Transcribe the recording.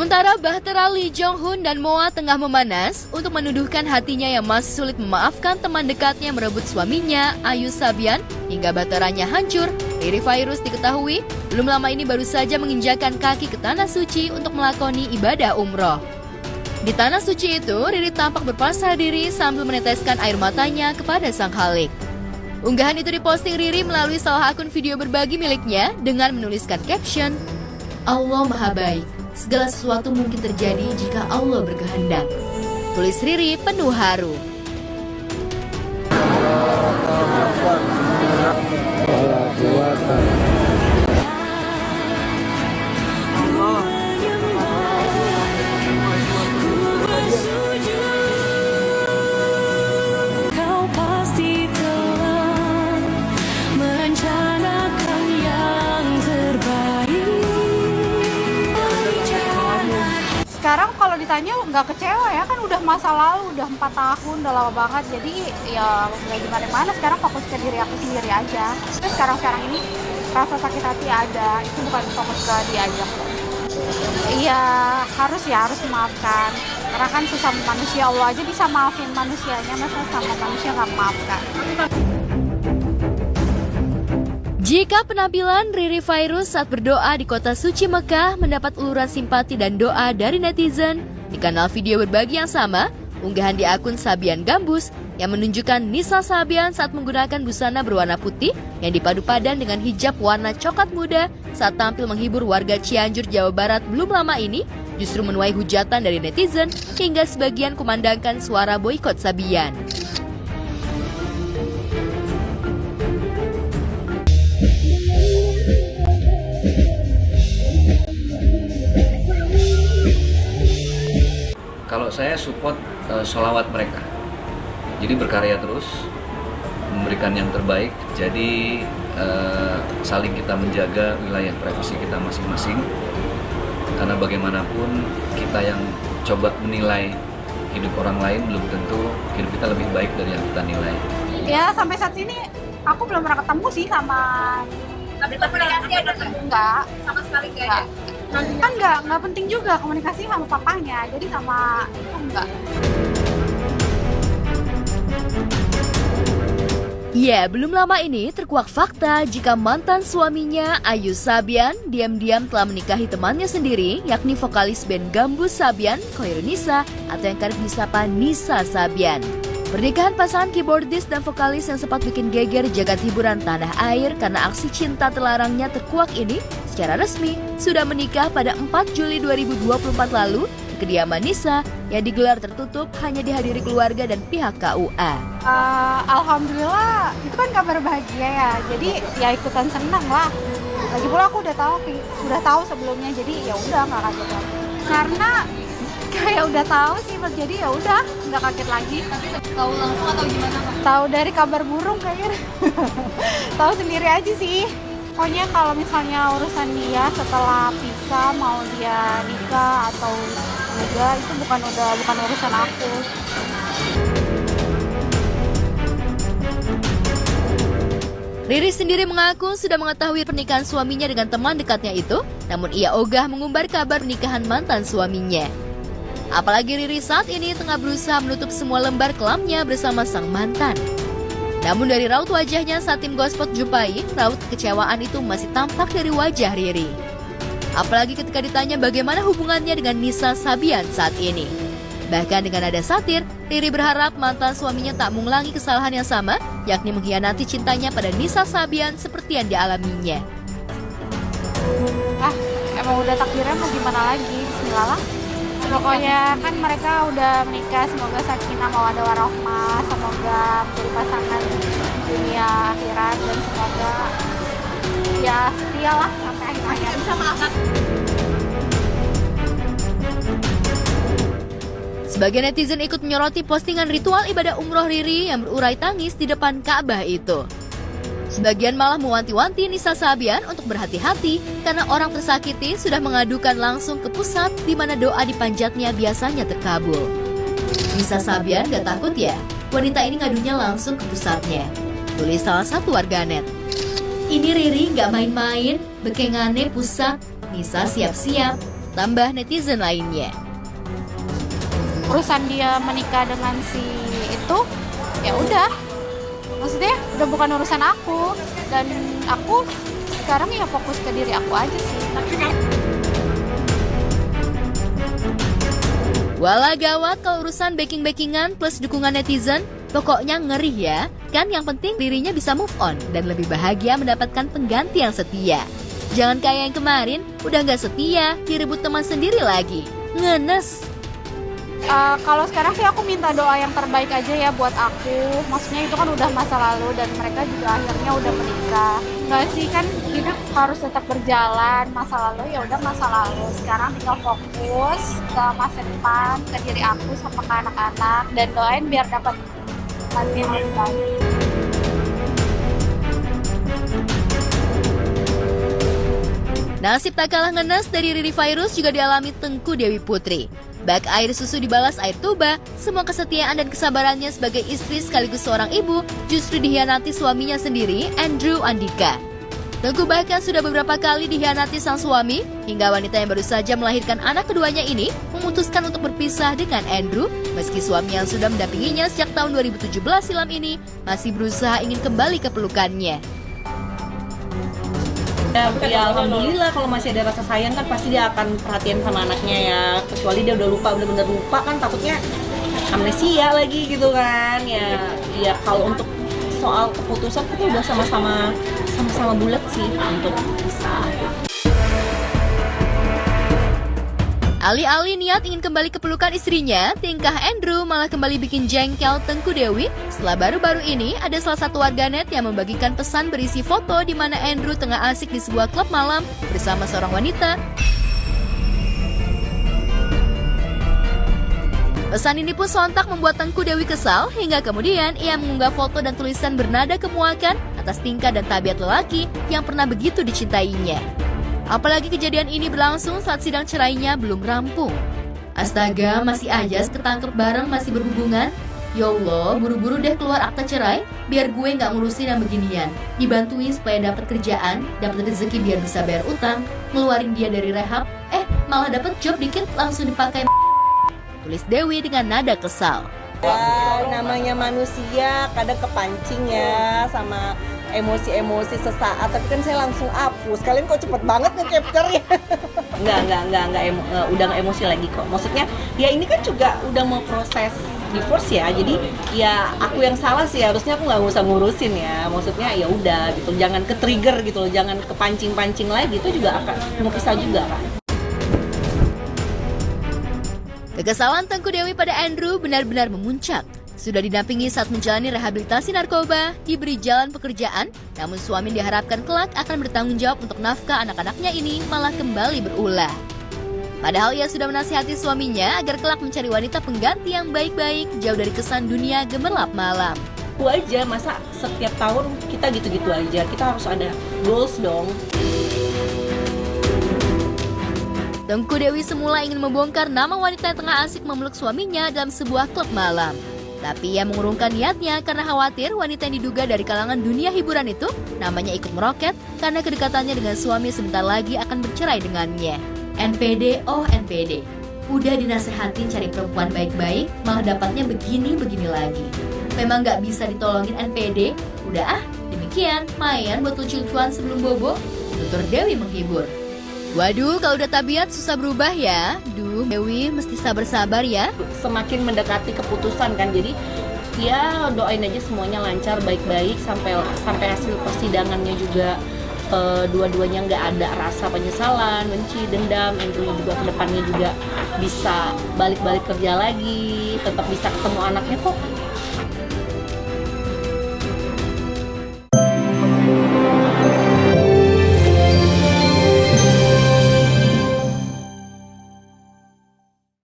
Sementara Bahtera Lee Jong Hun dan Moa tengah memanas untuk menuduhkan hatinya yang masih sulit memaafkan teman dekatnya merebut suaminya, Ayu Sabian, hingga Bahteranya hancur. Riri Virus diketahui belum lama ini baru saja menginjakan kaki ke Tanah Suci untuk melakoni ibadah umroh. Di Tanah Suci itu, Riri tampak berpasrah diri sambil meneteskan air matanya kepada Sang Khalik. Unggahan itu diposting Riri melalui salah akun video berbagi miliknya dengan menuliskan caption, "Allah Maha Baik. Segala sesuatu mungkin terjadi jika Allah berkehendak." Tulis Riri penuh haru. Sekarang kalau ditanya nggak kecewa ya, kan udah masa lalu, udah 4 tahun, udah lama banget. Jadi ya nggak gimana-mana, sekarang fokus ke diri aku sendiri aja. Terus sekarang ini rasa sakit hati ada, itu bukan fokus ke dia aja. Iya harus memaafkan. Karena kan sesama manusia, Allah aja bisa maafin manusianya, masa sama manusia nggak memaafkan. Jika penampilan Riri Virus saat berdoa di kota suci Mekah mendapat uluran simpati dan doa dari netizen, di kanal video berbagi yang sama, unggahan di akun Sabian Gambus yang menunjukkan Nisa Sabian saat menggunakan busana berwarna putih yang dipadu padan dengan hijab warna coklat muda saat tampil menghibur warga Cianjur, Jawa Barat belum lama ini, justru menuai hujatan dari netizen hingga sebagian kumandangkan suara boikot Sabian. Kalau saya support sholawat mereka, jadi berkarya terus, memberikan yang terbaik, jadi saling kita menjaga wilayah privasi kita masing-masing, karena bagaimanapun kita yang coba menilai hidup orang lain belum tentu hidup kita lebih baik dari yang kita nilai. Ya sampai saat ini aku belum pernah ketemu sih sama. Tapi komunikasi ada Enggak, sama sekali nggak ada. kan nggak penting juga komunikasi sama papanya, jadi sama itu enggak. Ya, belum lama ini terkuak fakta jika mantan suaminya Ayu Sabian diam-diam telah menikahi temannya sendiri, yakni vokalis band Gambus Sabian, Khoirun Nisa, atau yang kerap disapa Nisa Sabian. Pernikahan pasangan keyboardis dan vokalis yang sempat bikin geger jagat hiburan tanah air karena aksi cinta terlarangnya terkuak ini secara resmi sudah menikah pada 4 Juli 2024 lalu di kediaman Nisa yang digelar tertutup hanya dihadiri keluarga dan pihak KUA. Alhamdulillah, itu kan kabar bahagia ya. Jadi ya ikutan senang lah. Lagi pula aku udah tahu sebelumnya, jadi ya udah nggak kaget lagi. Karena kayak udah tahu sih, jadi ya udah nggak kaget lagi. Tapi tahu langsung atau gimana Pak? Tahu dari kabar burung kayaknya. Tahu sendiri aja sih. Pokoknya kalau misalnya urusan dia setelah pisah, mau dia nikah atau enggak, itu bukan urusan aku. Riri sendiri mengaku sudah mengetahui pernikahan suaminya dengan teman dekatnya itu, namun ia ogah mengumbar kabar nikahan mantan suaminya. Apalagi Riri saat ini tengah berusaha menutup semua lembar kelamnya bersama sang mantan. Namun dari raut wajahnya saat tim Gospot jumpai, raut kekecewaan itu masih tampak dari wajah Riri. Apalagi ketika ditanya bagaimana hubungannya dengan Nisa Sabian saat ini. Bahkan dengan nada satir, Riri berharap mantan suaminya tak mengulangi kesalahan yang sama, yakni mengkhianati cintanya pada Nisa Sabian seperti yang dialaminya. Emang udah takdirnya, mau gimana lagi, bismillah lah. Pokoknya kan mereka udah menikah, semoga sakinah mawaddah warahmah, semoga menjadi pasangan dunia akhirat, dan semoga ya setia lah sampai akhir hayat. Sama akad. Sebagian netizen ikut menyoroti postingan ritual ibadah umroh Riri yang berurai tangis di depan Ka'bah itu. Sebagian malah mewanti-wanti Nisa Sabian untuk berhati-hati karena orang tersakiti sudah mengadukan langsung ke pusat di mana doa dipanjatnya biasanya terkabul. Nisa Sabian gak takut ya? Wanita ini ngadunya langsung ke pusatnya. Tulis salah satu warganet. Ini Riri gak main-main, bekengane pusat, Nisa siap-siap. tambah netizen lainnya. Urusan dia menikah dengan si itu, ya udah. Maksudnya udah bukan urusan aku, dan aku sekarang ya fokus ke diri aku aja sih. Walah gawat kalau urusan backing-backingan plus dukungan netizen, pokoknya ngeri ya. Kan yang penting dirinya bisa move on dan lebih bahagia mendapatkan pengganti yang setia. Jangan kayak yang kemarin, udah nggak setia, direbut teman sendiri lagi. Ngenes. Kalau sekarang sih aku minta doa yang terbaik aja ya buat aku. Maksudnya itu kan udah masa lalu dan mereka juga akhirnya udah menikah. Enggak sih, kan hidup harus tetap berjalan. Masa lalu ya udah masa lalu. Sekarang tinggal fokus ke masa depan, ke diri aku sama ke anak-anak, dan doain biar dapat hati yang lebih baik. Nasib tak kalah ngenes dari Riri Virus juga dialami Tengku Dewi Putri. Bak air susu dibalas air tuba, semua kesetiaan dan kesabarannya sebagai istri sekaligus seorang ibu justru dihianati suaminya sendiri, Andrew Andika. Tengku bahkan sudah beberapa kali dihianati sang suami, hingga wanita yang baru saja melahirkan anak keduanya ini memutuskan untuk berpisah dengan Andrew, meski suami yang sudah mendampinginya sejak tahun 2017 silam ini masih berusaha ingin kembali ke pelukannya. Ya alhamdulillah kalau masih ada rasa sayang kan pasti dia akan perhatian sama anaknya ya, kecuali dia udah lupa, bener-bener lupa kan takutnya amnesia lagi gitu kan ya kalau untuk soal keputusan kita udah sama-sama bulat sih untuk pisah. Alih-alih niat ingin kembali ke pelukan istrinya, tingkah Andrew malah kembali bikin jengkel Tengku Dewi setelah baru-baru ini ada salah satu warganet yang membagikan pesan berisi foto di mana Andrew tengah asik di sebuah klub malam bersama seorang wanita. Pesan ini pun sontak membuat Tengku Dewi kesal hingga kemudian ia mengunggah foto dan tulisan bernada kemuakan atas tingkah dan tabiat lelaki yang pernah begitu dicintainya. Apalagi kejadian ini berlangsung saat sidang cerainya belum rampung. Astaga, masih aja ketangkep bareng masih berhubungan. Ya Allah, buru-buru deh keluar akta cerai, biar gue nggak ngurusin yang beginian. Dibantuin supaya dapat kerjaan, dapat rezeki biar bisa bayar utang, ngeluarin dia dari rehab, malah dapat job dikit langsung dipakai. Tulis Dewi dengan nada kesal. Ya, namanya manusia kadang kepancing ya sama emosi-emosi sesaat, tapi kan saya langsung hapus. Kalian kok cepet banget nge-capture ya? Udah nggak emosi lagi kok. Maksudnya ya ini kan juga udah mau proses divorce ya, jadi ya aku yang salah sih, harusnya aku nggak usah ngurusin ya. Maksudnya ya udah gitu, jangan ke-trigger gitu loh, jangan kepancing-pancing lagi, itu juga akan mau kisah juga kan. Kekesalan Tengku Dewi pada Andrew benar-benar memuncak. Sudah didampingi saat menjalani rehabilitasi narkoba, diberi jalan pekerjaan, namun suami diharapkan kelak akan bertanggung jawab untuk nafkah anak-anaknya ini malah kembali berulah. Padahal ia sudah menasihati suaminya agar kelak mencari wanita pengganti yang baik-baik, jauh dari kesan dunia gemerlap malam. Itu aja, masa setiap tahun kita gitu-gitu aja, kita harus ada goals dong. Tengku Dewi semula ingin membongkar nama wanita yang tengah asik memeluk suaminya dalam sebuah klub malam. Tapi ia mengurungkan niatnya karena khawatir wanita yang diduga dari kalangan dunia hiburan itu namanya ikut meroket karena kedekatannya dengan suami sebentar lagi akan bercerai dengannya. NPD, oh NPD. Udah dinasehatin cari perempuan baik-baik, malah dapatnya begini-begini lagi. Memang gak bisa ditolongin NPD? Udah demikian, mayan buat lucu-lucuan sebelum bobo. Tutur Dewi menghibur. Waduh, kalau udah tabiat susah berubah ya. Duh, Dewi mesti sabar-sabar ya. Semakin mendekati keputusan kan, jadi ya doain aja semuanya lancar, baik-baik sampai hasil persidangannya juga dua-duanya nggak ada rasa penyesalan, benci, dendam. Andrew juga kedepannya juga bisa balik-balik kerja lagi, tetap bisa ketemu anaknya kok.